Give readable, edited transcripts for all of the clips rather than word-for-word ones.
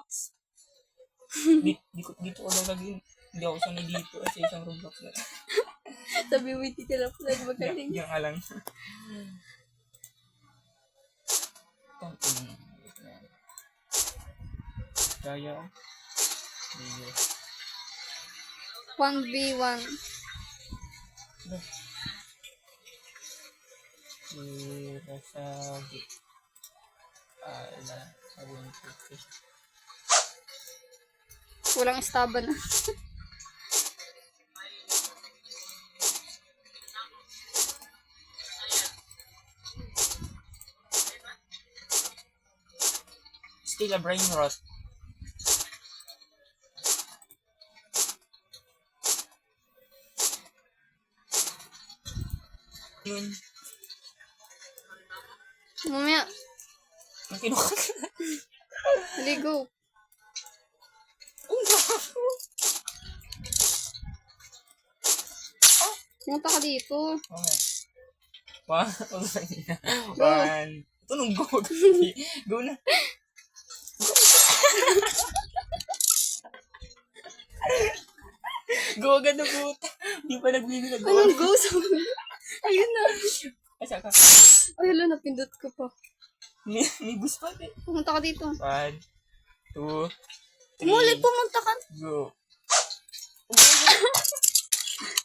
Roblox. Dito ko lalagyan. Hindi ako sanay dito sa isang Roblox na. Sabi mo, hindi ka lang pala magaling. Diyan ka lang. Kaya. 1v1. Sirasagi. Sabon ko. Walang estaba na. Still a brain rot. Yun. Mamaya, Ang kinuha ka. ligo. Pumunta ka dito. Okay. One. Ito nung go. Go na. Go agad na puta. Hindi pa nagbibig na go. Anong go? Ayun na. Asa ka? Ay, wala, napindot ko pa. May bus pa din. Pumunta ka dito. 1, 2, 3. Muli, pumunta ka. Go.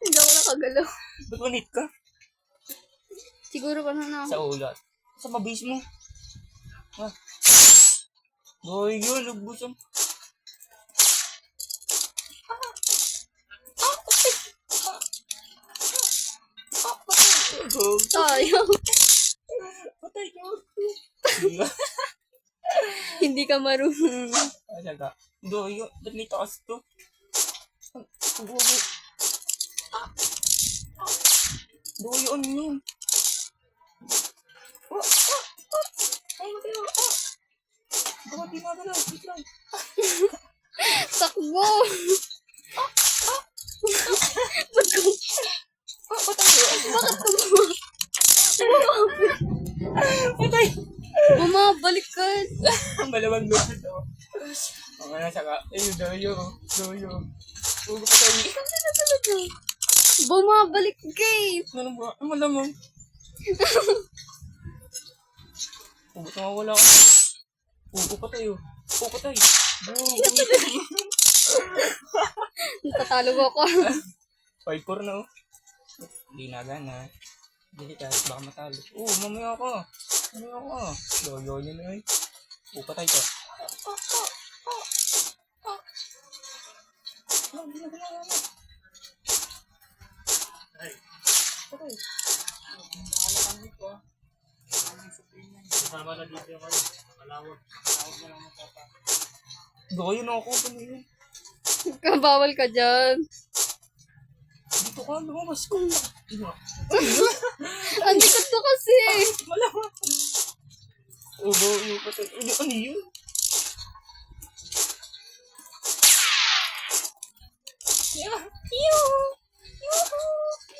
Hindi ako nakagalaw. Ba't manit ka? Siguro ka na Sa ulat. Sa mabis mo. Ha? Boy, yun. Nagbusan. Go. Tayo. Patay ka. Hindi ka marunong. Asa ka? Do, yun. Ba't may taas to? Go. Do, yun yun. Bakit di magalaw? Wait lang. Takbo. Bakit takbo? Patay! Bumabalik ka. Malamang doon ito. Okay na saka. Ayun, doyo. Huwag pa tayo. Bumabalik ka eh. Ano ba? Ang malamang. Huwag na wala ka. Huwag pa tayo. Natatalo ako. 5-4 na oh. Hindi na gana. Hindi ka, baka matalo. Mamaya ako. Doyo yun na yun. Huwag pa tayo to. Kasama na dito kayo. Malawag na lang magpapa. Doyo na ako. Ano yun? Bawal ka dyan. Dito ka, lumabas ko. Ang dikat ko kasi. Malamang. Doyo pa tayo. Ano yun?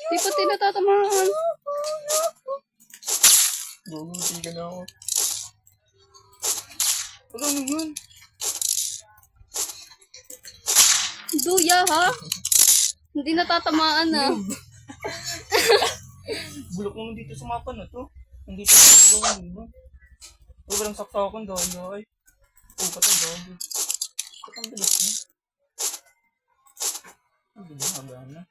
Di pa tinatatamaan. Guguti ka na ako. Ano yun? Duya ha? Hindi natatamaan na. Bulok naman dito sa mapa na to. Nandito sa gawin diba? Sobrang saksakan doyo ay. Patay doyo. Ba't ang bilis niya? Hindi gumagana.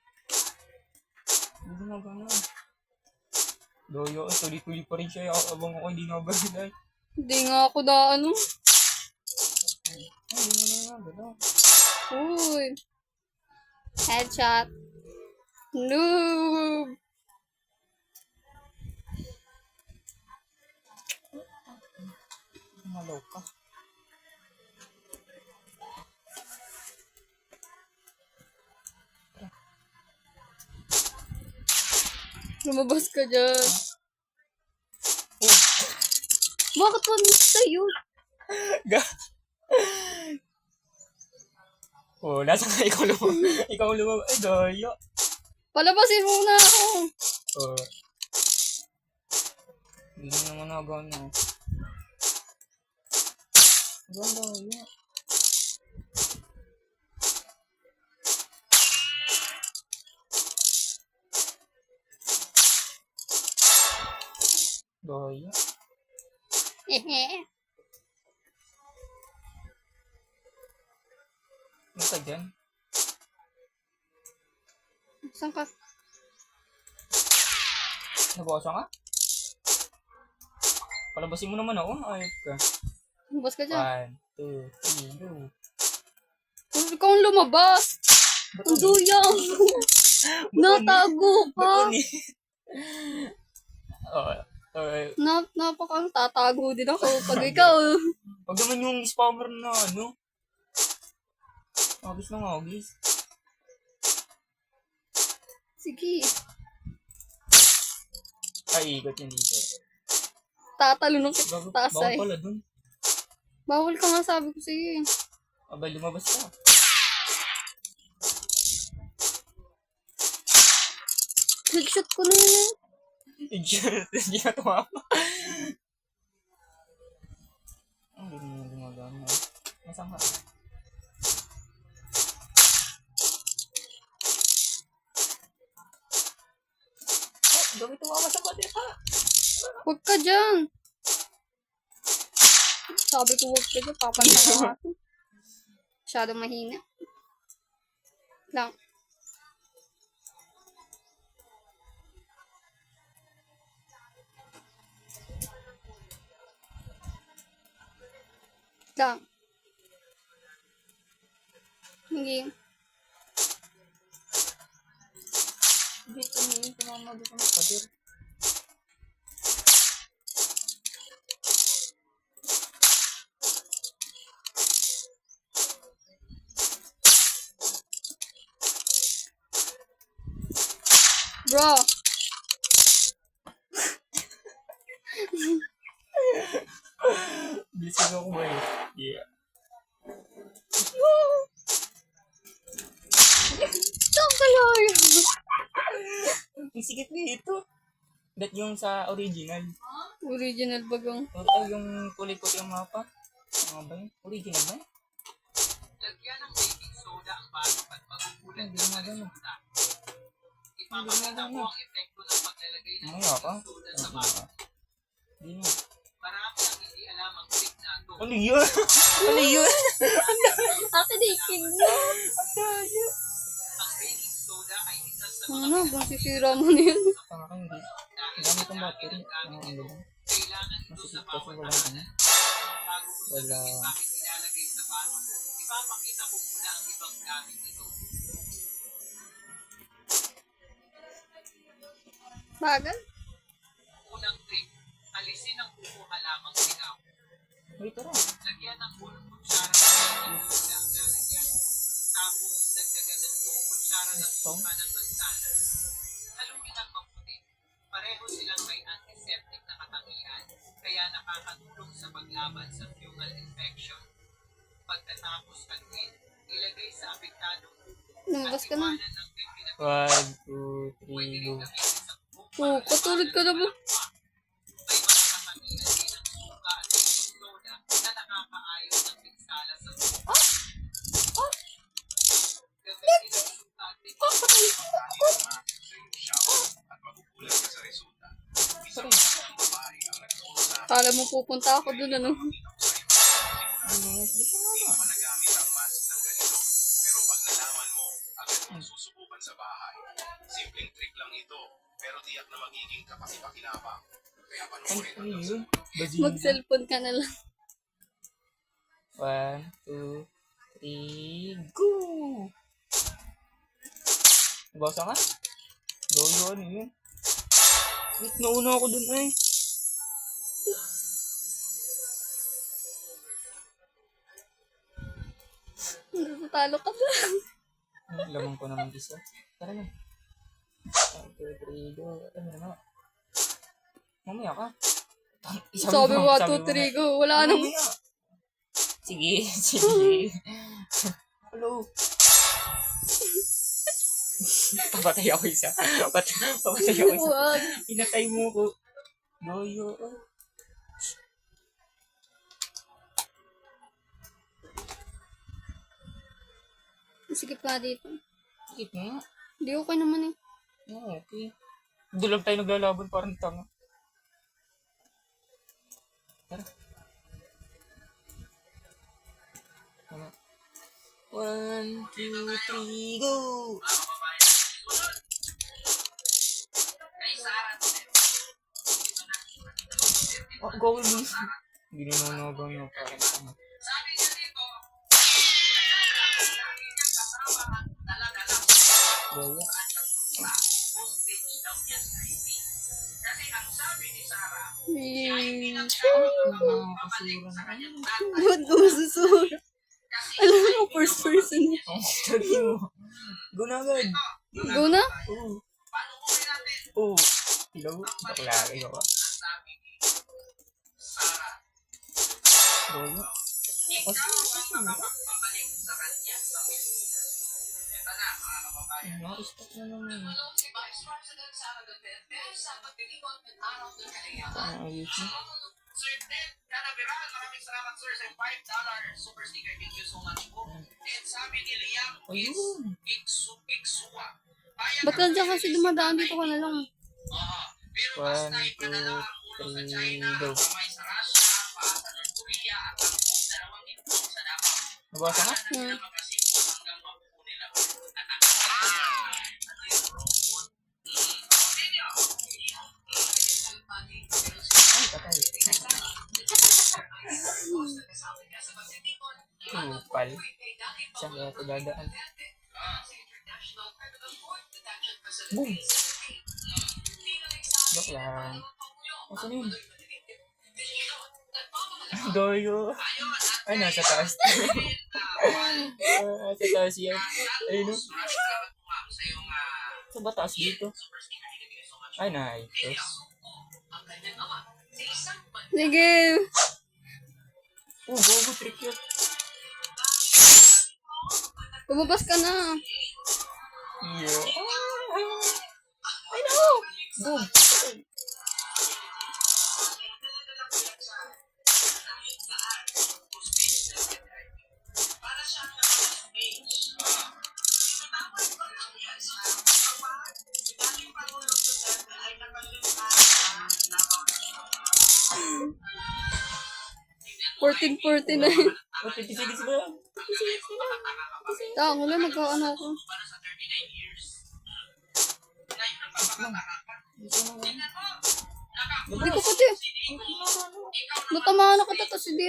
Doyo, tuloy-tuloy pa rin siya. Abang ako hindi nabagay. Hindi nga ako na ano. Hindi na nabagay. Uy. Headshot. Noob. Malaw ka. Lumabas ka dyan. Oh. Bakit pa miss sa'yo? Nasa ka ikaw lumabas. Ikaw lumabas. Ay, doyo. Palabasin muna ako. Hindi naman nagana. Ganda, yun. Goyo. Hehe. Ano ka dyan? Saan ka? Nabawasan ka? Palabasin mo naman ako. Ayop ka. Lumabas ka dyan. 1, 2, 3, go. Ikaw ang lumabas. Ba't Ang duyang. Natago ka. Napakang tatago din ako pag ikaw. Pag naman yung spammer na ano. Agis na agis. Sige. Ay, ikot yun dito. Tatalon ng Bago, taas bawal ay. pala dun. Bawal ka nga sabi ko sa'yo eh. Abay, lumabas ka. Headshot ko na yun. Hindi na tumama. Hindi mo gumagana. Masama. Gawin tumama sa pati ha. Huwag ka dyan. Sabi ko huwag ka dyan. Papantang ka nga. Masyadong mahina. Lang. Lang. Hindi. Dito niyo tumama dito ng pader. Bro. Bilisig ako ba eh. Yeah. Tangkaloy. Ang sikip nito. Bet yung sa original. Original bagang. Ay, yung kulay puti ang mapa. Ano ba yun? Original ba? Lagyan ng baking soda ang batok at pagkukulan Hindi ng na gano'n. resulta. Ipapakita mo ang epekto ng paglalagay ng Mamaya ka? baking soda sa batok. Hindi na. Marami ang hindi alam ang trick na ito. Ano yun? Ano yun? Akin iking mo. Ang baking soda ay isa sa mga Ano, bang sisira mo na yun? Tama ka hindi. dahil Ang dami sa kong dami battery. ng gamit Ano nito. ba? Kailangan ito sa Masikip kasi bawat wala tahanan. ano. Bago ko Wala. sabihin bakit nilalagay sa batok, ipapakita ko muna ang ibang gamit nito. Bagal? Unang trick, alisin ang buko halamang sinaw. Wait, tara. Lagyan ng punong kutsara ng baking soda ang lalagyan. Tapos, dagdagan ng 2 kutsara ng suka ng mansanas. Haluin ang mabuti. Pareho silang may antiseptic na katangian, kaya nakakatulong sa paglaban sa fungal infection. Pagkatapos haluin, ilagay sa apektadong buko Lumabas ka na. iwanan ng pinipinapit. 1, 2, Pwede 3, rin go. gamitin sa buhok Oh, para katulad ka na ba? may mga katangian din ang suka at baking soda na nakakaayon ng pinsala sa buhok. Gamitin ang suka at baking Sorry. Kala mo pupunta ako dun ano? Hindi siya naman. Pero pag nalaman mo, agad mong susubukan sa bahay. Simpleng trick lang ito, pero tiyak na magiging kapaki-pakinabang. Kaya Ano panoorin ano hanggang yun? Bajinga. Mag-cellphone ka na lang. 1, 2, 3, go! Nabasa ka? Goyo, ano yun? Wait, nauna ako dun eh. Natatalo ka ba? Lamang ko naman isa. Tara na. 1, 2, 3, go. Ano na? Mamaya ka. Sabi mo, 1, 2, 3, go. Wala nang... Mamaya. Sige, sige. Hello. Papatay ako isa. Papatay ako isa. Wag. Pinatay mo ko. Goyo. Sige pa dito. Sikip nga. Hindi okay naman eh. Oo, okay. Doon lang tayo naglalaban parang tanga. 1, 2, 3, go! Oh, go, Luis. Hindi nanunogaw niya. Parang tama. Sabi niya dito, lagi niyang kasama ang dala-dala Gaya. hostage daw niya sa Ivy. Kasi ang sabi ni Sarah, Hmm. Nakakasura na. Ba't mo susura? Alam mo, first person niya. Sabi mo. Go na agad. Go na? Oo. panukurin natin Oo. Hello? Bakla kayo ka. ang sabi ni Sarah. Gaya. Ikaw ang makapagpabalik sa kanya sa Ito na, mga kababayan. Naka-stop na naman. Tulong si Vice President Sara Duterte sa pagdiriwang ng Araw ng Kalayaan. Parang ayos na. Sir Ted Canaveral, maraming salamat sir sa $5 super sticker. Thank you so much po. And sabi ni Liam, Ayun. Iksua. Bayad Ba't ang nandiyan kasi dumadaan dito ka na lang? Pero 1, basta ipadala ang ulo sa 2, China, 3, go. ang kamay sa Russia, paa sa North Korea, at ang dalawang itlog sa Davao. Nabasa ka? Sila Hmm. magkasipo hanggang mapupo nila. Ano yung robot? Ninyo! Ay, patay. Kupal. Saan kaya ito dadaan? Boom! Joke lang. Asan yun? Doyo. Ay, nasa taas. Nasa taas yan. Ayun o. Sa ba taas dito? Ay, nice. Sige. Oh, go, trick yun. Lumabas ka na. Yeah. Ay, no! Boom! Fourteen na yun. Oh, 56 ba? Tango lang, nagkaano ako. Hindi ko pati. Natamaan ako tapos hindi.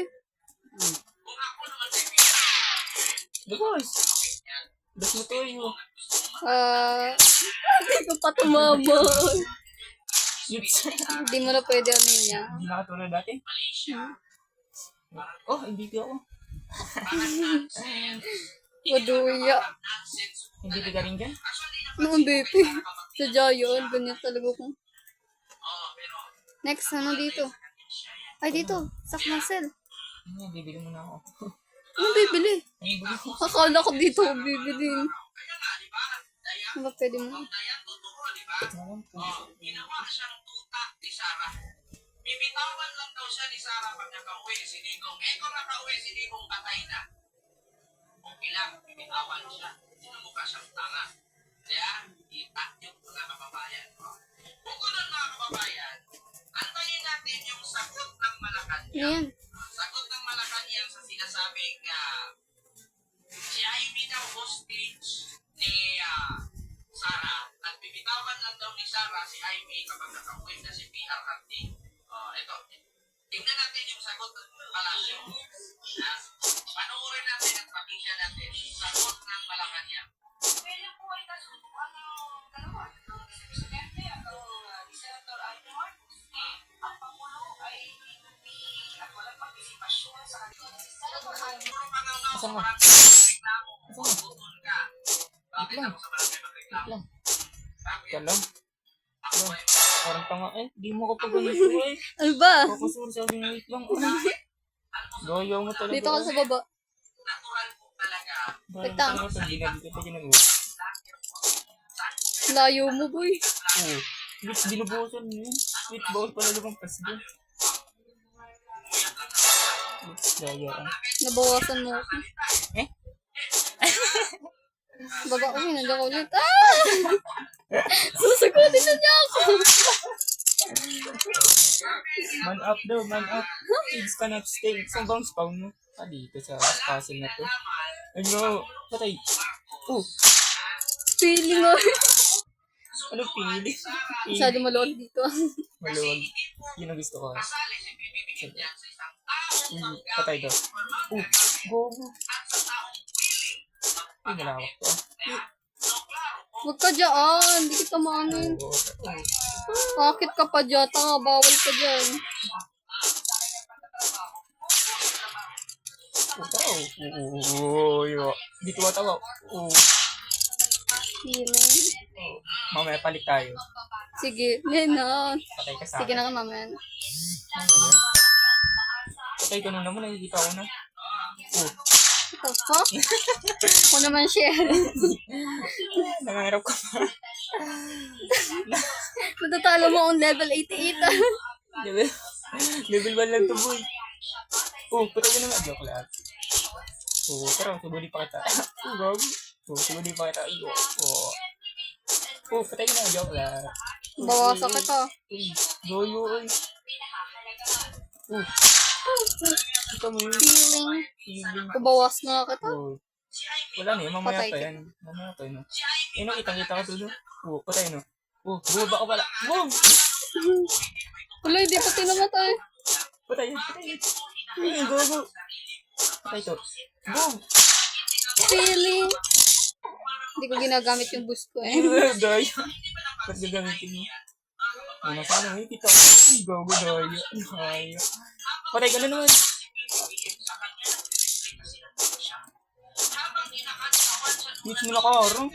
The boss! Das mo to yun. Hindi ko pa tumama. Yips. Hindi mo na pwede ano yun niya. Hindi nakatulad dati? Oh, hindi ka ako. Waduya. Hindi ka rin dyan? Noong BP. Sadya yun. Ganyan talaga ko. Next, ano dito? Ay, dito. Sa Marcel. Hindi, bibili mo na ako. Ano bibili? Ano bibili ko? Akala ko dito ako bibili. Ano ba pwede mo? Ginawa siyang tuta ni Sarah. Bibitawan lang daw siya ni Sarah pag nakauwi si Digong. Kung nakauwi si Digong, patay na. Okay lang, bibitawan siya. Sinamukha siyang tanga. Kaya, kita yung mga kababayan. Bukod doon mga kababayan, antayin natin yung sagot ng Malacanang. Ayan. Sagot ng Malacanang sa sinasabing si Ivy daw hostage ni Sarah at bibitawan lang daw ni Sarah si Ivy kapag nakauwi na si PRRT. Ito, tingnan natin yung sagot ng palasyo. Panoorin natin at pakinggan natin sagot ng Malacanang. Pwede po ay kasubuan ng dalawa, ng Presidente at ni Senator Ivy Marcos. Ang Pangulo ay hindi at walang partisipasyon sa kanilang Senator Ivy. Puro ka nga Asan mo? reklamo, butol ka. Bakit lang. ako sa barangay magreklamo? lang. Bakit? Ika lang. Ako ay Parang tanga eh. Di mo ka pa ganito eh. Ano ba? Kapasur sabi ng wait lang. Gaya mo talaga. Dito ka sa baba. natural po talaga. Parang Tama. tanga sa ginag kita ginag. Layo mo, boy. Oo. Wait, binubuhusan mo yun. Wait, bawal pala lumampas doon. Wait, gaya ah. Nabawasan mo ako. Eh? Baba ko, nandiyan ko ulit. Susugutin na niya ako. Man up daw, man up. Kids cannot stay. Saan bang spawn mo? Dito sa puzzle na to. Ano? Patay. Oh, Feeling mo. ano pili? Masyado maluwag dito. Maluwag. Yun ang gusto ko. Patay to. Oh, go. Ay, malawak to. Huwag ka dyan. Hindi kita maamin. Bakit ka pa dyan? Tanga, bawal ka dyan. Tao. Oo, yun. Dito ba tawa? Oo. Feeling. Mamaya palit tayo. Sige. Lena. Patay ka sa Sige akin. na nga, mamaya. Ano yan? Patay ka na naman. Nakikita ko na. Oh. What the fuck? Ako naman share. Nangangarap ka pa. Matatalo mo ang level 88. Level, level 1 lang to, boy. Oh, patay ka naman. Joke lang. Oh, pero subuli pa kita. Oh, gabi. Oh, subuli pa kita. Oh. Oh, patay ka na. Joke lang. Bawasan kita. Goyo, oy. Oh. Kita mo yun. Feeling. Feeling. Pabawas na kita. Oh. Wala na yun. Mamaya Patay pa ka. yan. Mamaya pa yun. Eh, no, kitang-kita ka to, no? Oh, patay, no? Oh, bumaba ka pala. Boom! Wala, hindi pa tinamatay. Patay yan, patay yan. Ay, go, go. Patay to. Boom! Feeling. Hindi ko ginagamit yung boost ko eh. Daya. Ba't gagamitin mo? Ano, sana may kita. Ay, go, go, daya. Daya. Patay ka na naman. Hits mo na ka, arang.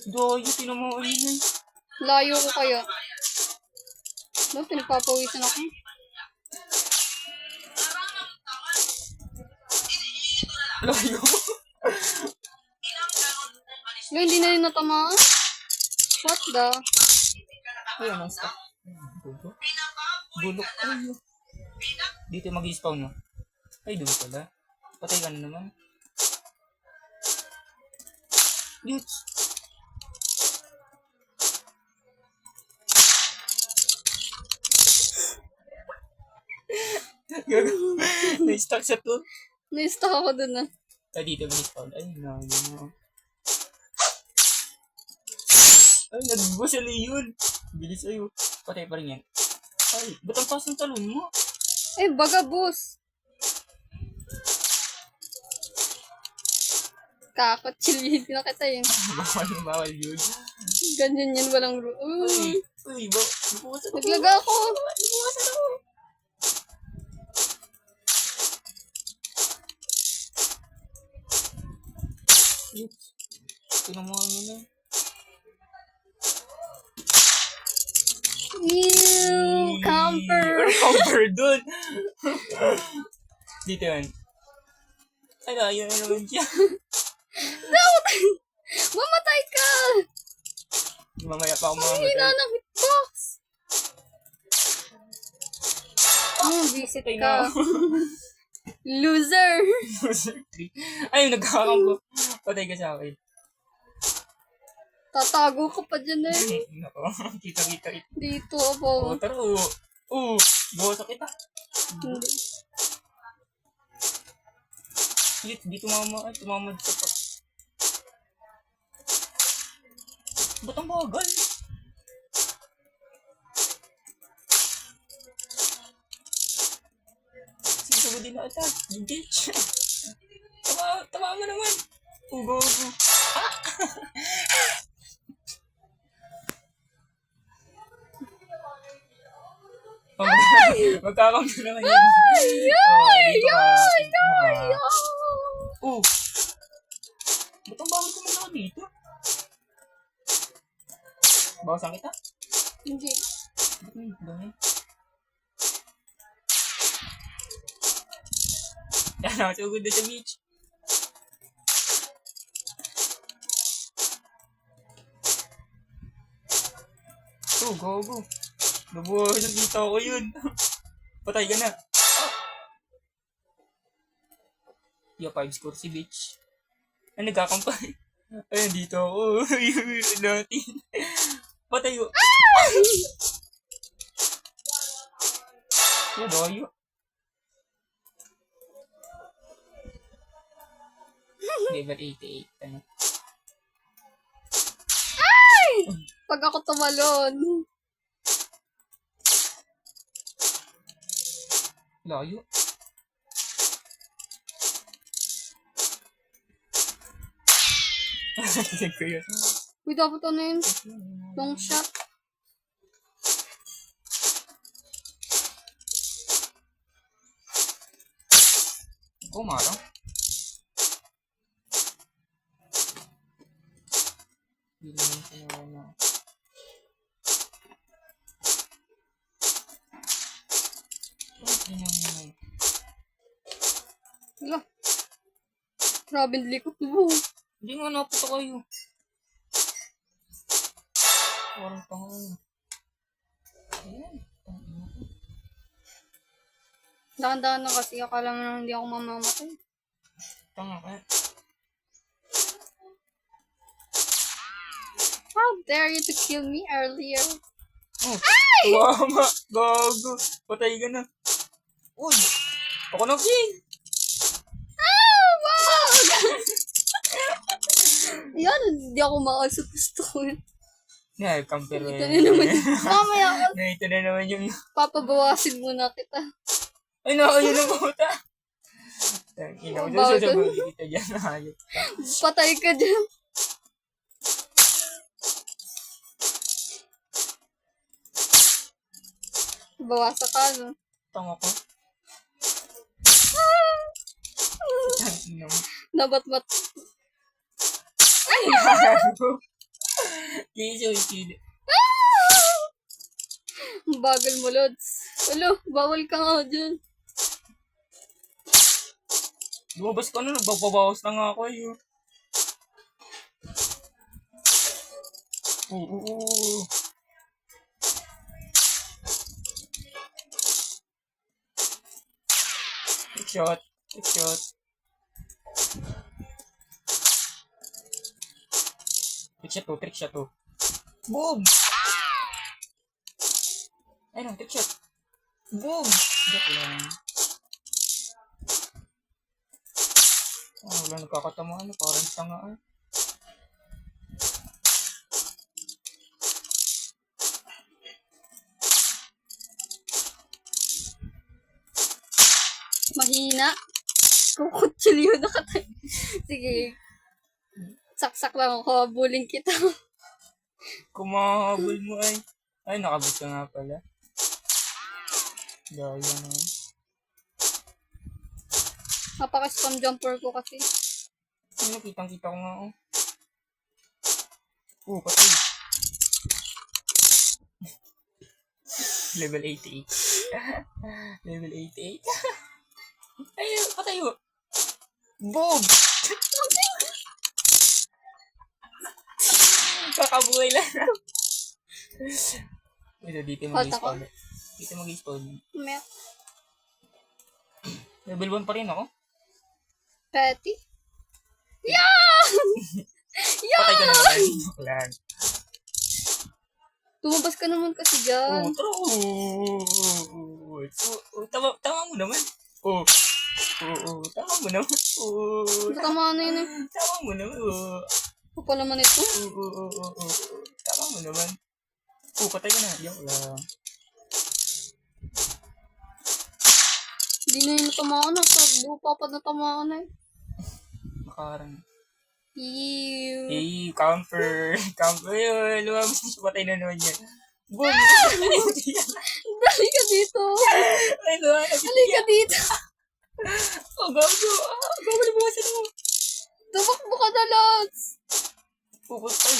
Daya, tinamaan yun eh. Layo ko kaya. No, pinagpapawisan ako. Layo. No, hindi na yun natamaan. What the? Ay, anong stop? Bulok. Bulok. Ay, dito mag-spawn mo. Ay, doon pala. Patay ka na naman. Yuts. Na-stuck sa to. Na-stuck ako dun ah. Ay, dito mag-spawn. Ay, nayo mo. Ay, nagbo sa leon. Bilis ayo. Patay pa rin yan. Ay, ba't ang taas ng talon mo? Eh, baga boss. Kakot, chilihin na kita yun. Bawal yun. Ganyan yan, walang Uy, uy, bukasan ako. Naglaga ako. Bukasan ako. Tinamuhan nyo na. Ew, camper. Camper dun. Dito yan. Ay, layo na naman siya. Mamatay ka! Mamaya pa ako Hina mamamatay. ng hitbox! Visit Patay ka. na ako. Loser! Ay, nagkakampo. Patay ka sa akin. Tatago ka pa dyan eh. Nako, kita-kita ito. Dito Oo, ako. tara, oo. Oo, buwasak kita. Hindi. Di tumama, ay, tumama sa pa. Ba't ang bagal? Sino din na attack? Yung bitch. Tama mo naman. Ugo. Magkakang na naman yan. Oh! Ba't ang bawal kumain ako dito? Bawasan kita? Hindi. Dami. Yan ako sugod na sa beach. Oh, go. Nabuhay, nakita ko yun. Patay ka na. Yo, 5 score si bitch. Ay, nagkakampay. Ayun, dito ako. Natin. Patay ko. Yo, doyo. Level 88. Ano? Pag ako tumalon. Layo. Tignan ko yun. Uy, dapat ano yun? Long shot. Umarang. Hindi naman siya na. Wala. Grabe, ang likot mo. Hindi nga naputo kayo. Parang tango. Ayan. Dahan-dahan na kasi. Akala mo na hindi ako mamamatay. Tanga ka. How dare you to kill me earlier? Oh. Mama. Gago. Patay ka na. Uy. Ako na king. Ah! Wag! Yan, hindi ako makasap. Gusto ko yun. Yeah, compare. Ito na naman. Mamaya ako. Na ito na naman yung... Papabawasin muna kita. Ay, yun ang puta. Ina ko dyan Bawal sa ka. sabagay kita dyan. Hayop ka. Patay ka dyan. Bawasa ka, no? Tanga ko. Ina mo. Nabat-bat. Gago. Kiso, ikili. Ang bagal mo, Lods. Alo, bawal ka nga dyan. Lumabas ka na, nagbabawas na nga ako eh. Oo. Trick shot. Trick shot. Trick shot to, trick shot to. Boom! Ayun, trick shot. Boom! Joke lang. Wala nagkakatamaan. Parang tanga eh. Mahina. Kukutsilyo na katay. Sige. Saksak lang ako. Habulin kita. Kumahabol mo ay. Ay, nakabus ka nga pala. Dahil na. Napaka-spam jumper ko kasi. Ano, kitang-kita ko nga oh. Patay. Level 88. Level 88. Ay, patay mo. Boom! Kakabuhay lang. Ito, dito mag-spawn. Dito mag-spawn. Met. Level 1 pa rin ako. Petty. Yan! Patay ka na naman. Lang. Tumabas ka naman kasi dyan. Tama mo naman. Tama mo naman. Tama na yun eh. Tama mo naman. Kapal naman ito. Tama mo naman. Patay ka na. Yung lang. Hindi na yun natamaan na. Lupa pa natamaan na eh. Makarang. Ew. Hey, camper. Camper. Lumabas na siya. Patay na naman yan. Boom! Dali ka dito. Ay, Dali ka dito. gago. Gago na buwasan mo. Tumakbo ka na, Lods. Patay.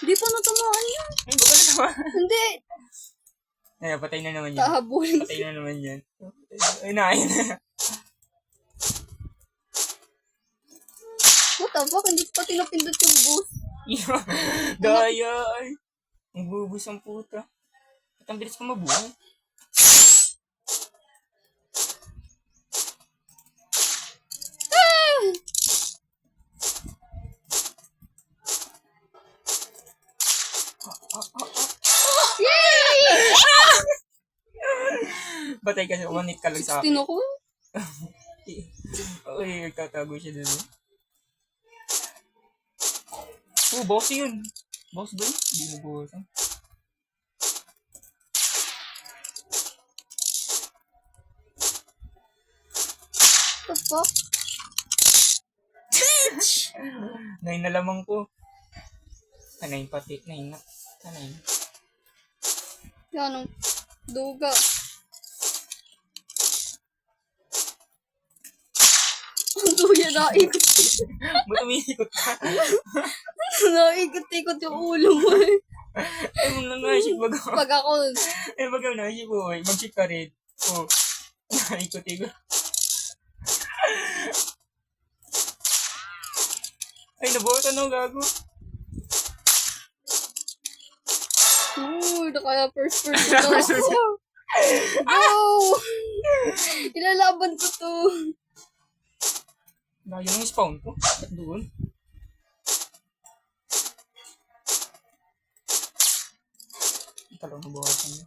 Hindi pa natamaan yan. Ay, baka na naman. Hindi. Ay, patay na naman yan. Tahabulin. Patay na naman yan. Ay, nahin na. What the fuck? Hindi pa tinapindot yung boost. Daya ay. Magbubus ang puta. At ang bilis ko mabuhay. Yay! Batay kasi, 1 hit ka lang sa akin. 16 ako. Okay, nagtatago siya dun. Boss yun. Boss ba yun? Hindi mo boss. The fuck? 9 na lamang ko. 9 pati. 9 na. 9. Yan, ang duga. Ang duya, naikot. Ba't umiikot ka? Naikot-ikot yung ulo mo eh. Ay, mong nangasip baga. Pag ako, Ay, baga nangasip mo. Mag-ship ka rin. Oh. Naikot-ikot. Ay, nabuhat ano, gago. kaya first person ako. Go! Ilalaban ko to. Layo ng spawn ko. Doon. Talagang nabuhasan niya.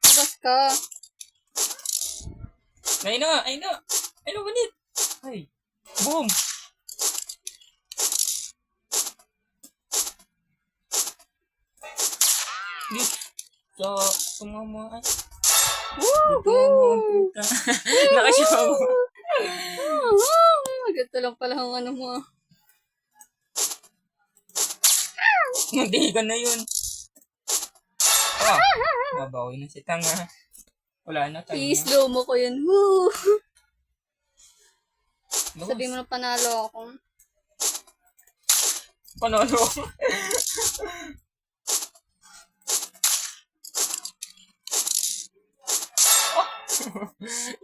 Labas ka. Ay na! Ay na! Ay na, ganit! Ay! Boom! Lit! Sa tumama ay. Woohoo! Nakasyaw mo. Ganito lang pala ang ano mo. Hindi ka na yun. Mabawi na si Tanga. Wala na tayo. I-slow mo ko yun. Woo! Lawas. Sabi mo na panalo ako. Panalo.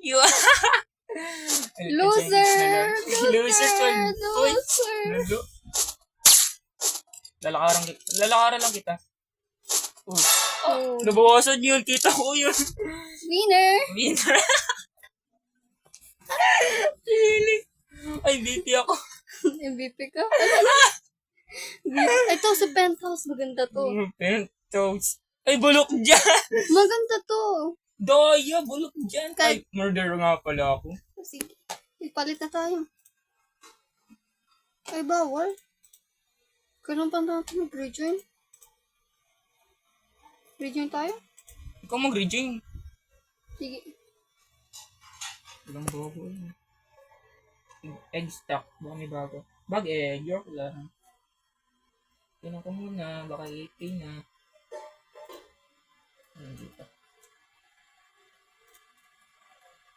You Loser! Loser ka. Uy. Loser! Lalo. Lalakaran lang kita. Oh. Nabawasan yun. Kita ko yun. Winner! Winner. Really? Ay, BP ako. MVP ka? Ito sa penthouse. Maganda to. Pentos. Ay, bulok dyan. Maganda to. Daya, bulok dyan. Kahit- Ay, murder nga pala ako. Sige. Ipalit na tayo. Ay, bawal. Kailan pa natin mag-rejoin? Rejoin tayo? Ikaw mag-rejoin. Sige. Ilang bago yun. Egg stock. Baka may bago. Bag egg. York lang. Tingnan ko muna. Baka 18 na. Hindi pa.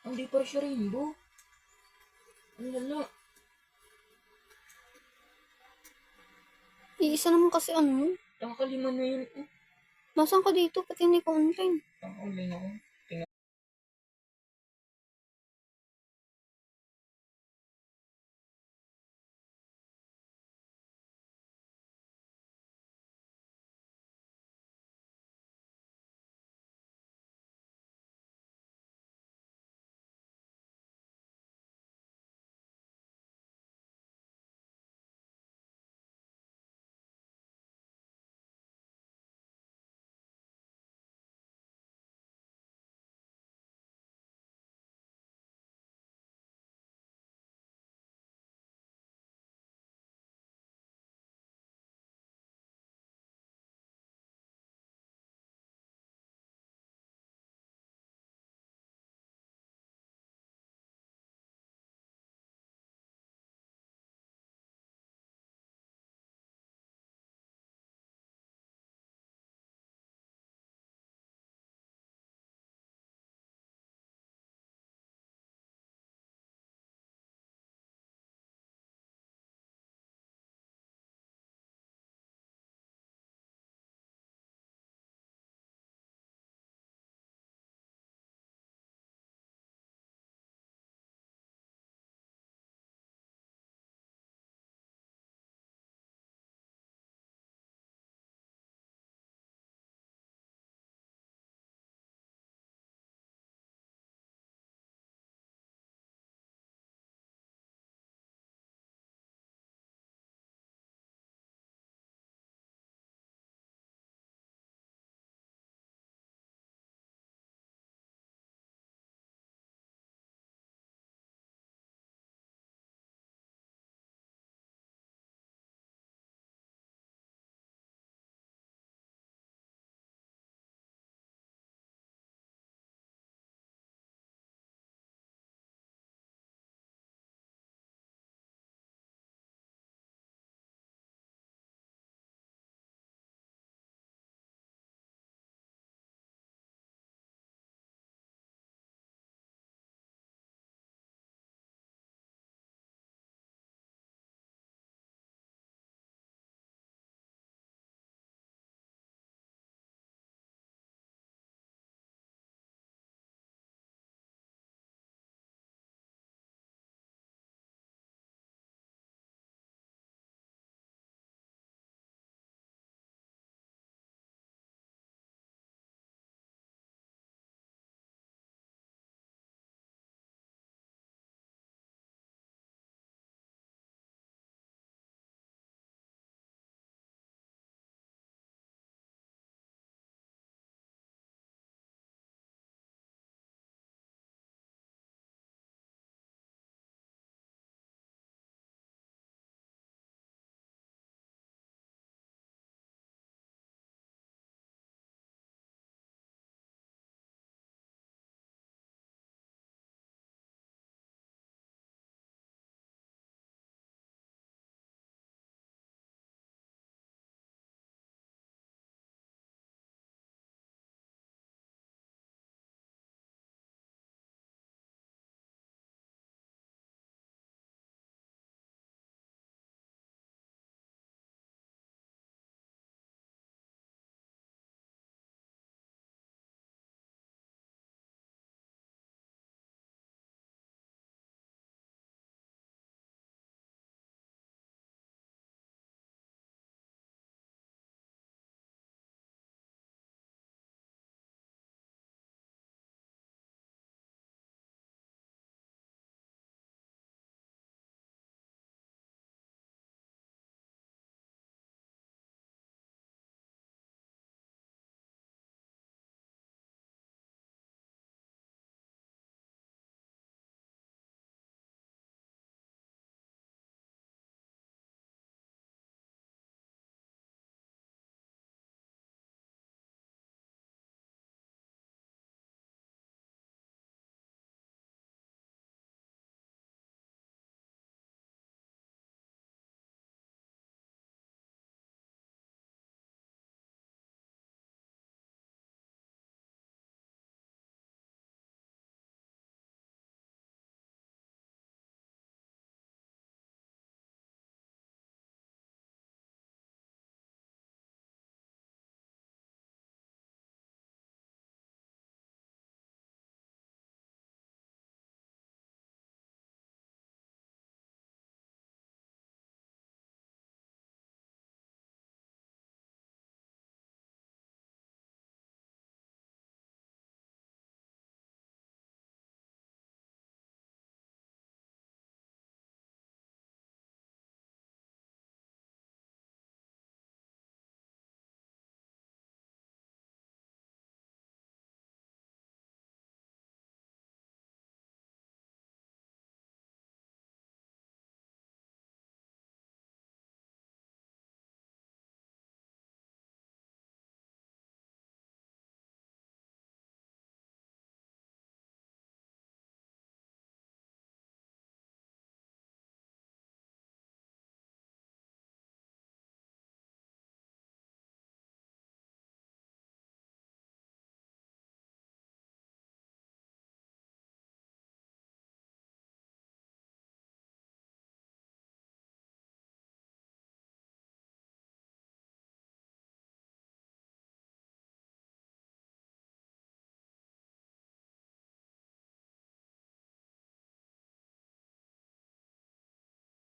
Hindi pa siya rainbow. Ang lala. Iisa naman kasi ano. Nakakalima na yun. Nasaan ka dito? Pati hindi ko online. Ang online ako.